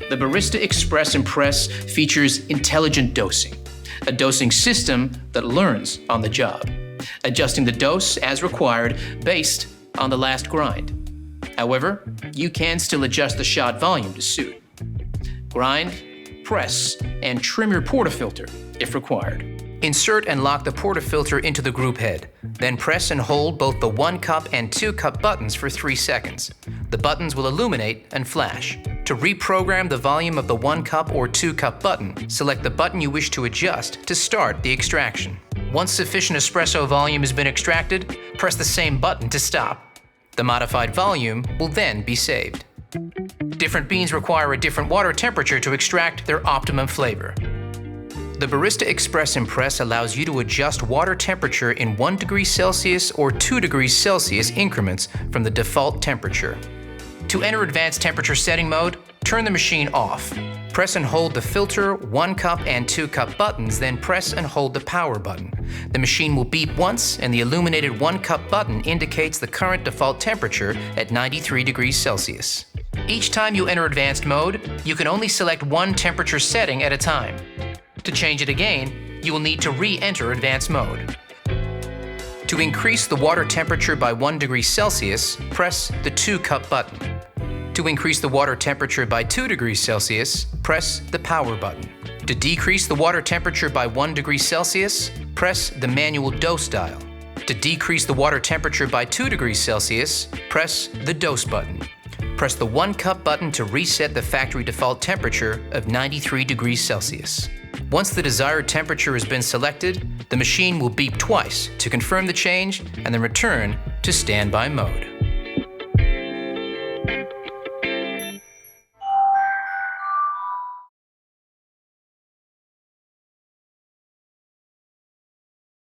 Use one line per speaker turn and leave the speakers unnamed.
The Barista Express Impress features intelligent dosing, a dosing system that learns on the job, adjusting the dose as required based on the last grind. However, you can still adjust the shot volume to suit. Grind, press, and trim your portafilter if required. Insert and lock the portafilter into the group head. Then press and hold both the 1 cup and 2 cup buttons for 3 seconds. The buttons will illuminate and flash. To reprogram the volume of the 1 cup or 2 cup button, select the button you wish to adjust to start the extraction. Once sufficient espresso volume has been extracted, press the same button to stop. The modified volume will then be saved. Different beans require a different water temperature to extract their optimum flavor. The Barista Express Impress allows you to adjust water temperature in 1 degree Celsius or 2 degrees Celsius increments from the default temperature. To enter advanced temperature setting mode, turn the machine off. Press and hold the filter, 1 cup and 2 cup buttons, then press and hold the power button. The machine will beep once and the illuminated 1 cup button indicates the current default temperature at 93 degrees Celsius. Each time you enter advanced mode, you can only select 1 temperature setting at a time. To change it again, you will need to re-enter advanced mode. To increase the water temperature by 1 degree Celsius, press the 2 cup button. To increase the water temperature by 2 degrees Celsius, press the power button. To decrease the water temperature by 1 degree Celsius, press the manual dose dial. To decrease the water temperature by 2 degrees Celsius, press the dose button. Press the 1 cup button to reset the factory default temperature of 93 degrees Celsius. Once the desired temperature has been selected, the machine will beep twice to confirm the change and then return to standby mode.